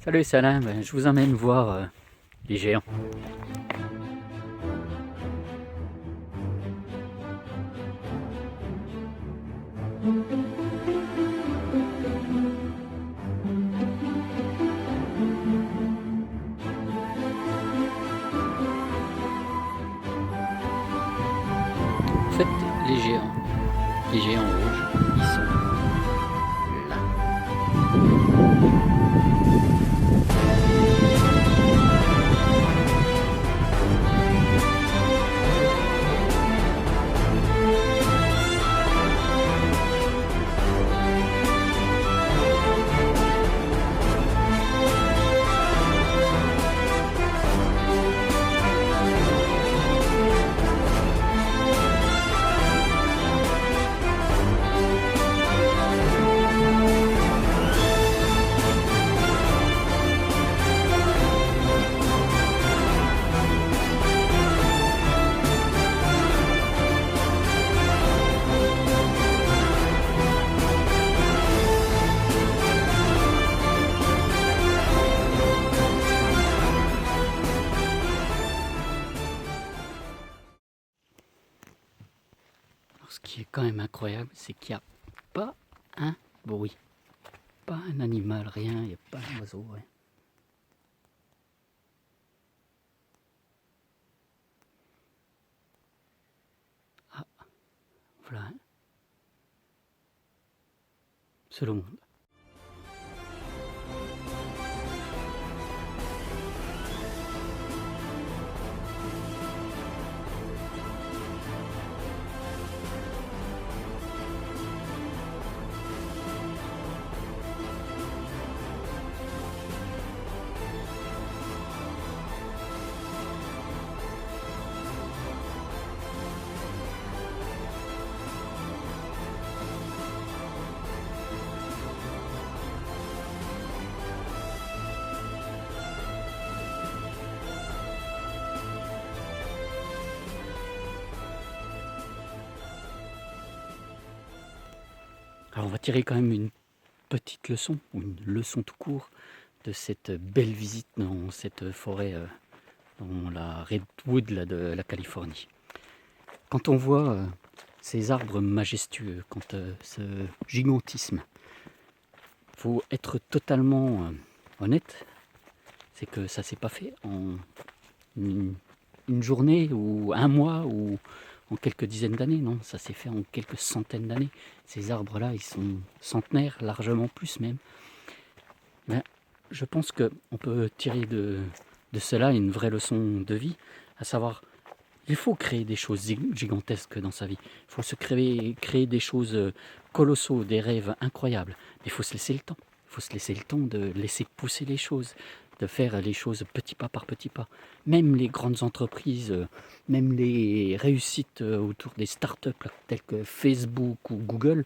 Salut, c'est Alain, je vous emmène voir les géants. En fait, les géants rouges, ils sont là. Alors, ce qui est quand même incroyable, c'est qu'il n'y a pas un bruit, pas un animal, rien, il n'y a pas un oiseau, rien. Ah, voilà, c'est le monde. Alors on va tirer quand même une petite leçon, ou une leçon tout court, de cette belle visite dans cette forêt, dans la Redwood là, de la Californie. Quand on voit ces arbres majestueux, quand ce gigantisme, faut être totalement honnête, c'est que ça s'est pas fait en une journée ou un mois ou en quelques dizaines d'années, non, ça s'est fait en quelques centaines d'années. Ces arbres-là, ils sont centenaires, largement plus même. Mais je pense qu'on peut tirer de cela une vraie leçon de vie, à savoir, il faut créer des choses gigantesques dans sa vie. Il faut se créer des choses colossaux, des rêves incroyables. Mais il faut se laisser le temps. Il faut se laisser le temps de laisser pousser les choses, de faire les choses petit pas par petit pas. Même les grandes entreprises, même les réussites autour des startups telles que Facebook ou Google,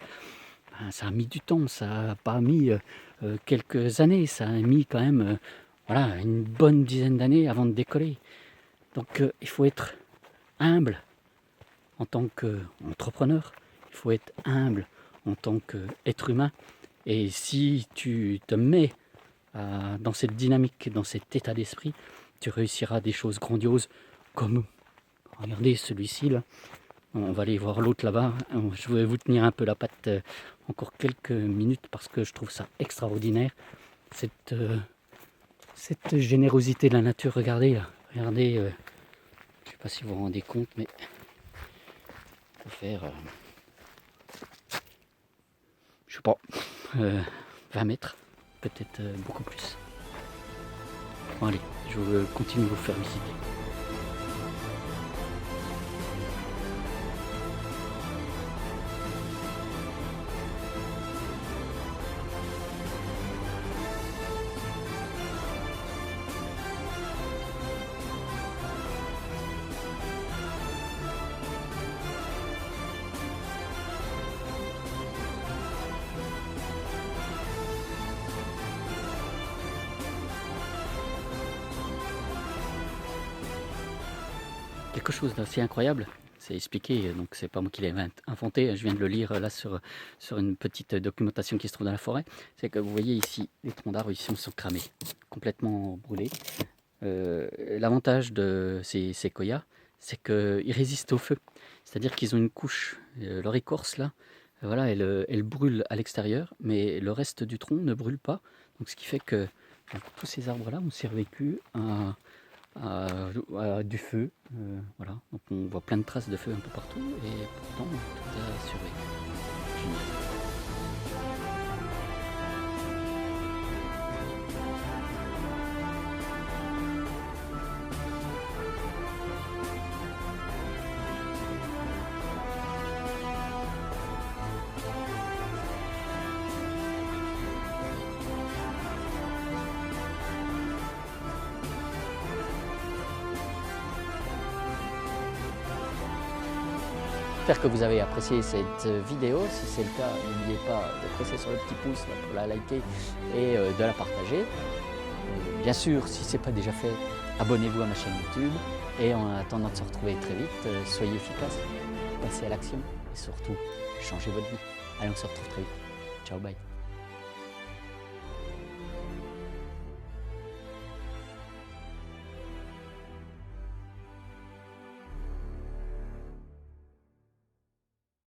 ben, ça a mis du temps, ça n'a pas mis quelques années, ça a mis quand même voilà, une bonne dizaine d'années avant de décoller. Donc il faut être humble en tant qu'entrepreneur, il faut être humble en tant qu'être humain. Et si tu te mets dans cette dynamique, dans cet état d'esprit, tu réussiras des choses grandioses comme, regardez celui-ci là, on va aller voir l'autre là-bas, je vais vous tenir un peu la patte encore quelques minutes parce que je trouve ça extraordinaire, cette générosité de la nature, regardez là, regardez, je ne sais pas si vous vous rendez compte, mais on va faire, je sais pas, 20 mètres, peut-être beaucoup plus. Bon allez, je vais continuer de vous faire visiter. Quelque chose d'assez incroyable, c'est expliqué, donc c'est pas moi qui l'ai inventé, je viens de le lire là sur une petite documentation qui se trouve dans la forêt, c'est que vous voyez ici, les troncs d'arbres ici sont cramés. complètement brûlés. L'avantage de ces séquoias, c'est qu'ils résistent au feu. C'est-à-dire qu'ils ont une couche, leur écorce là, voilà, elle brûle à l'extérieur, mais le reste du tronc ne brûle pas. Donc ce qui fait que tous ces arbres-là ont survécu à du feu. Voilà. Donc on voit plein de traces de feu un peu partout, et pourtant tout a survécu. Génial. J'espère que vous avez apprécié cette vidéo. Si c'est le cas, n'oubliez pas de presser sur le petit pouce là, pour la liker et de la partager. Bien sûr, si ce n'est pas déjà fait, abonnez-vous à ma chaîne YouTube. Et en attendant de se retrouver très vite, soyez efficaces, passez à l'action et surtout, changez votre vie. Allez, on se retrouve très vite. Ciao, bye.